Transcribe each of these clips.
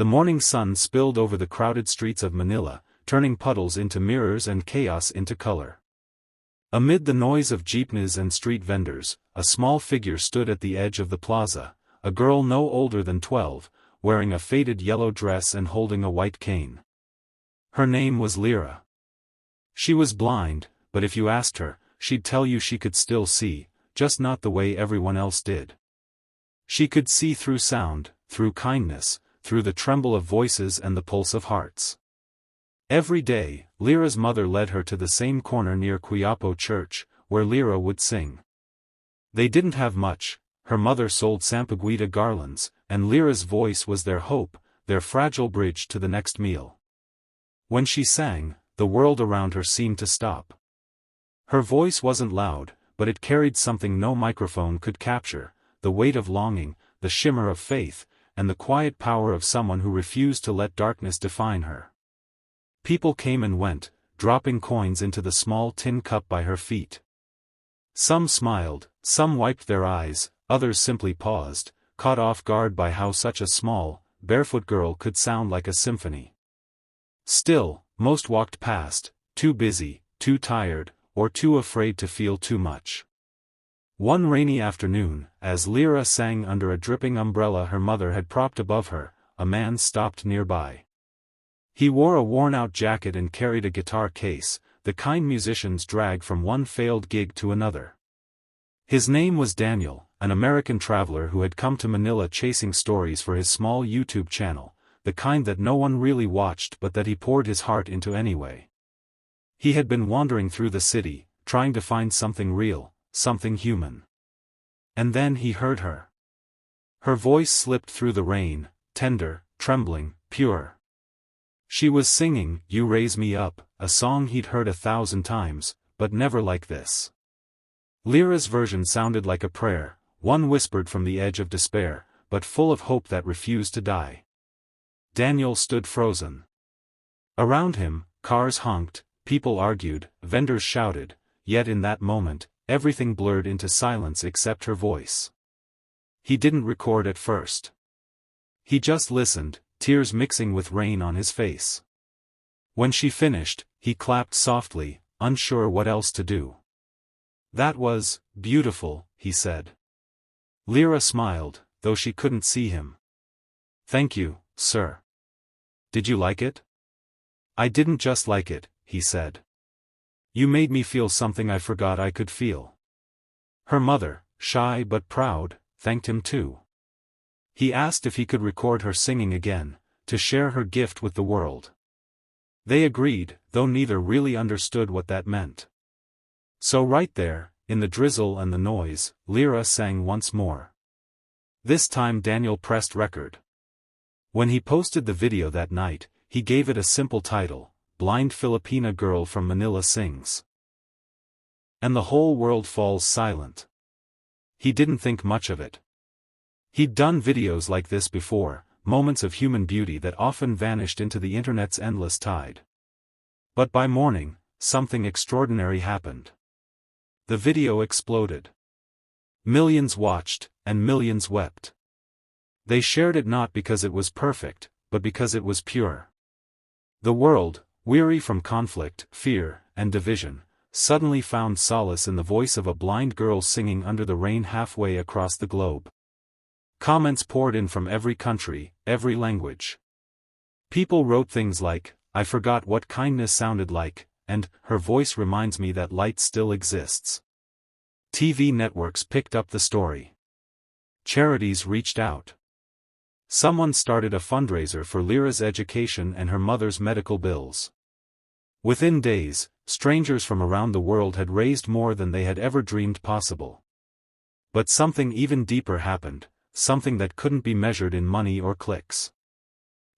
The morning sun spilled over the crowded streets of Manila, turning puddles into mirrors and chaos into color. Amid the noise of jeepneys and street vendors, a small figure stood at the edge of the plaza, a girl no older than 12, wearing a faded yellow dress and holding a white cane. Her name was Lyra. She was blind, but if you asked her, she'd tell you she could still see, just not the way everyone else did. She could see through sound, through kindness, through the tremble of voices and the pulse of hearts. Every day, Lyra's mother led her to the same corner near Quiapo Church, where Lyra would sing. They didn't have much. Her mother sold sampaguita garlands, and Lyra's voice was their hope, their fragile bridge to the next meal. When she sang, the world around her seemed to stop. Her voice wasn't loud, but it carried something no microphone could capture, the weight of longing, the shimmer of faith, and the quiet power of someone who refused to let darkness define her. People came and went, dropping coins into the small tin cup by her feet. Some smiled, some wiped their eyes, others simply paused, caught off guard by how such a small, barefoot girl could sound like a symphony. Still, most walked past, too busy, too tired, or too afraid to feel too much. One rainy afternoon, as Lyra sang under a dripping umbrella her mother had propped above her, a man stopped nearby. He wore a worn-out jacket and carried a guitar case, the kind musicians drag from one failed gig to another. His name was Daniel, an American traveler who had come to Manila chasing stories for his small YouTube channel, the kind that no one really watched but that he poured his heart into anyway. He had been wandering through the city, trying to find something real, something human. And then he heard her. Her voice slipped through the rain, tender, trembling, pure. She was singing, "You Raise Me Up," a song he'd heard 1,000 times, but never like this. Lyra's version sounded like a prayer, one whispered from the edge of despair, but full of hope that refused to die. Daniel stood frozen. Around him, cars honked, people argued, vendors shouted, yet in that moment, everything blurred into silence except her voice. He didn't record at first. He just listened, tears mixing with rain on his face. When she finished, he clapped softly, unsure what else to do. "That was beautiful," he said. Lyra smiled, though she couldn't see him. "Thank you, sir. Did you like it?" "I didn't just like it," he said. "You made me feel something I forgot I could feel." Her mother, shy but proud, thanked him too. He asked if he could record her singing again, to share her gift with the world. They agreed, though neither really understood what that meant. So right there, in the drizzle and the noise, Lyra sang once more. This time Daniel pressed record. When he posted the video that night, he gave it a simple title, "Blind Filipina Girl from Manila Sings." And the whole world falls silent. He didn't think much of it. He'd done videos like this before, moments of human beauty that often vanished into the internet's endless tide. But by morning, something extraordinary happened. The video exploded. Millions watched, and millions wept. They shared it not because it was perfect, but because it was pure. The world, weary from conflict, fear, and division, suddenly found solace in the voice of a blind girl singing under the rain halfway across the globe. Comments poured in from every country, every language. People wrote things like, "I forgot what kindness sounded like," and "Her voice reminds me that light still exists." TV networks picked up the story. Charities reached out. Someone started a fundraiser for Lyra's education and her mother's medical bills. Within days, strangers from around the world had raised more than they had ever dreamed possible. But something even deeper happened, something that couldn't be measured in money or clicks.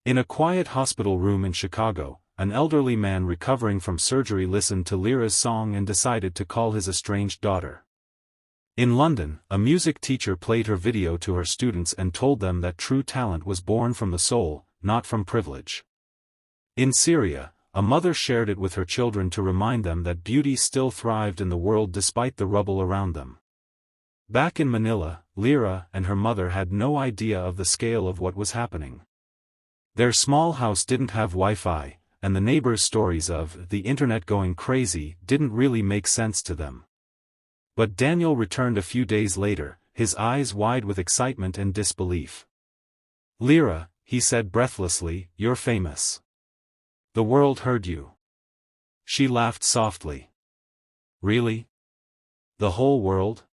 In a quiet hospital room in Chicago, an elderly man recovering from surgery listened to Lyra's song and decided to call his estranged daughter. In London, a music teacher played her video to her students and told them that true talent was born from the soul, not from privilege. In Syria, a mother shared it with her children to remind them that beauty still thrived in the world despite the rubble around them. Back in Manila, Lyra and her mother had no idea of the scale of what was happening. Their small house didn't have Wi-Fi, and the neighbors' stories of the internet going crazy didn't really make sense to them. But Daniel returned a few days later, his eyes wide with excitement and disbelief. "Lyra," he said breathlessly, "you're famous. The world heard you." She laughed softly. "Really? The whole world?"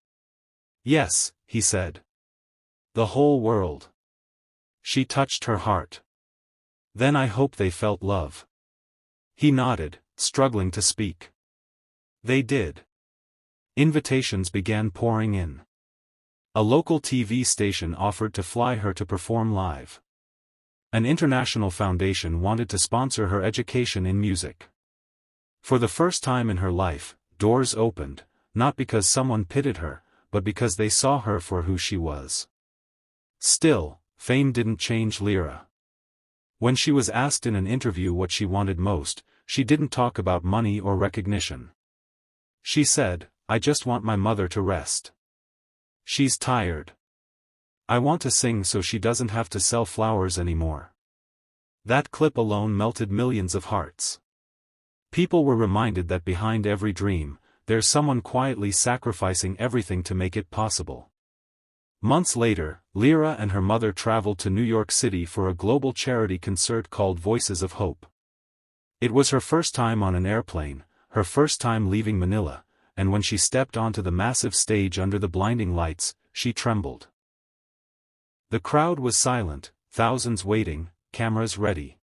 "Yes," he said. "The whole world." She touched her heart. "Then I hope they felt love." He nodded, struggling to speak. They did. Invitations began pouring in. A local TV station offered to fly her to perform live. An international foundation wanted to sponsor her education in music. For the first time in her life, doors opened, not because someone pitied her, but because they saw her for who she was. Still, fame didn't change Lyra. When she was asked in an interview what she wanted most, she didn't talk about money or recognition. She said, "I just want my mother to rest. She's tired. I want to sing so she doesn't have to sell flowers anymore." That clip alone melted millions of hearts. People were reminded that behind every dream, there's someone quietly sacrificing everything to make it possible. Months later, Lyra and her mother traveled to New York City for a global charity concert called Voices of Hope. It was her first time on an airplane, her first time leaving Manila, and when she stepped onto the massive stage under the blinding lights, she trembled. The crowd was silent, thousands waiting, cameras ready.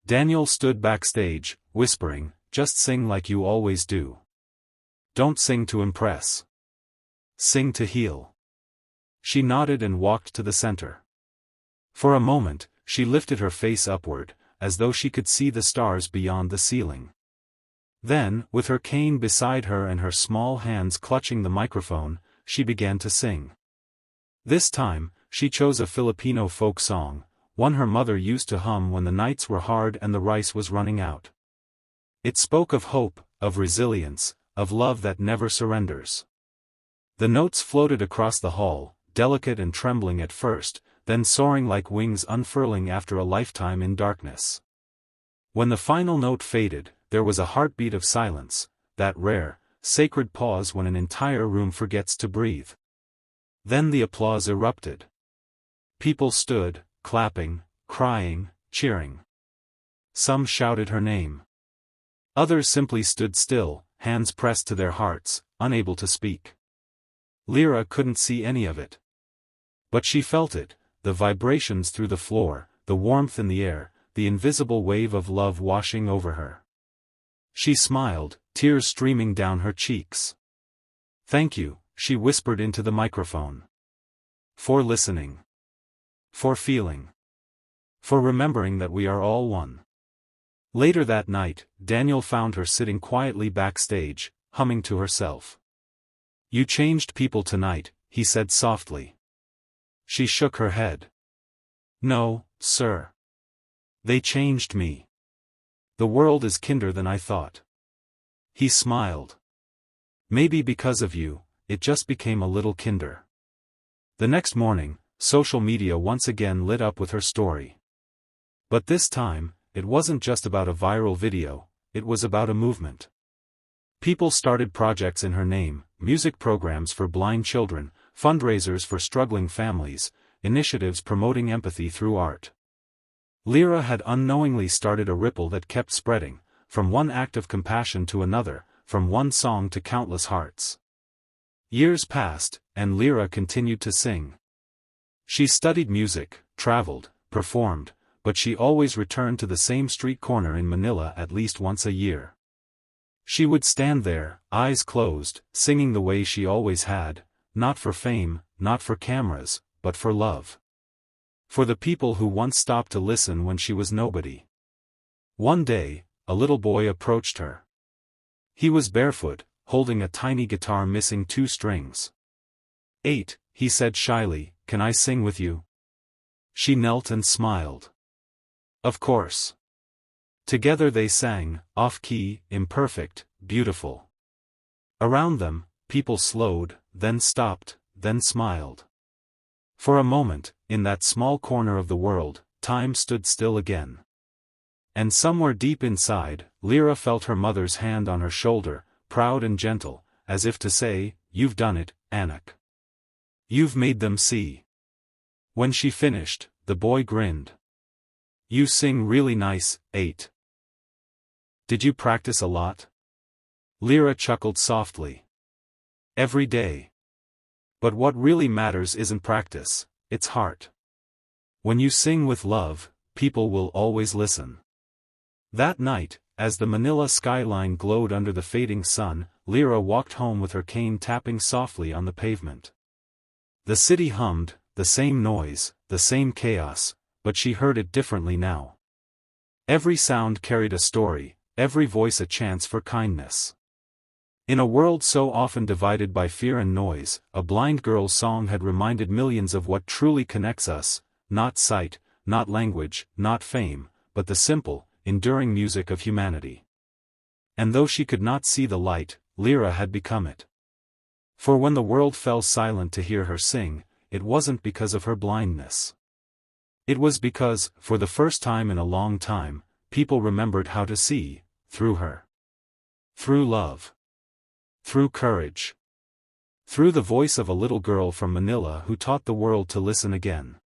Daniel stood backstage, whispering, "Just sing like you always do. Don't sing to impress. Sing to heal." She nodded and walked to the center. For a moment, she lifted her face upward, as though she could see the stars beyond the ceiling. Then, with her cane beside her and her small hands clutching the microphone, she began to sing. This time, she chose a Filipino folk song, one her mother used to hum when the nights were hard and the rice was running out. It spoke of hope, of resilience, of love that never surrenders. The notes floated across the hall, delicate and trembling at first, then soaring like wings unfurling after a lifetime in darkness. When the final note faded, there was a heartbeat of silence, that rare, sacred pause when an entire room forgets to breathe. Then the applause erupted. People stood, clapping, crying, cheering. Some shouted her name. Others simply stood still, hands pressed to their hearts, unable to speak. Lyra couldn't see any of it. But she felt it, the vibrations through the floor, the warmth in the air, the invisible wave of love washing over her. She smiled, tears streaming down her cheeks. "Thank you," she whispered into the microphone. "For listening. For feeling. For remembering that we are all one." Later that night, Daniel found her sitting quietly backstage, humming to herself. "You changed people tonight," he said softly. She shook her head. "No, sir. They changed me. The world is kinder than I thought." He smiled. "Maybe because of you, it just became a little kinder." The next morning, social media once again lit up with her story. But this time, it wasn't just about a viral video, it was about a movement. People started projects in her name, music programs for blind children, fundraisers for struggling families, initiatives promoting empathy through art. Lyra had unknowingly started a ripple that kept spreading, from one act of compassion to another, from one song to countless hearts. Years passed, and Lyra continued to sing. She studied music, traveled, performed, but she always returned to the same street corner in Manila at least once a year. She would stand there, eyes closed, singing the way she always had, not for fame, not for cameras, but for love. For the people who once stopped to listen when she was nobody. One day, a little boy approached her. He was barefoot, holding a tiny guitar missing 2 strings. "8, he said shyly, "can I sing with you?" She knelt and smiled. "Of course." Together they sang, off-key, imperfect, beautiful. Around them, people slowed, then stopped, then smiled. For a moment, in that small corner of the world, time stood still again. And somewhere deep inside, Lyra felt her mother's hand on her shoulder, proud and gentle, as if to say, "You've done it, Anak. You've made them see." When she finished, the boy grinned. "You sing really nice, 8. Did you practice a lot?" Lyra chuckled softly. "Every day. But what really matters isn't practice, it's heart. When you sing with love, people will always listen." That night, as the Manila skyline glowed under the fading sun, Lyra walked home with her cane tapping softly on the pavement. The city hummed, the same noise, the same chaos, but she heard it differently now. Every sound carried a story, every voice a chance for kindness. In a world so often divided by fear and noise, a blind girl's song had reminded millions of what truly connects us, not sight, not language, not fame, but the simple, enduring music of humanity. And though she could not see the light, Lyra had become it. For when the world fell silent to hear her sing, it wasn't because of her blindness. It was because, for the first time in a long time, people remembered how to see, through her. Through love. Through courage. Through the voice of a little girl from Manila who taught the world to listen again.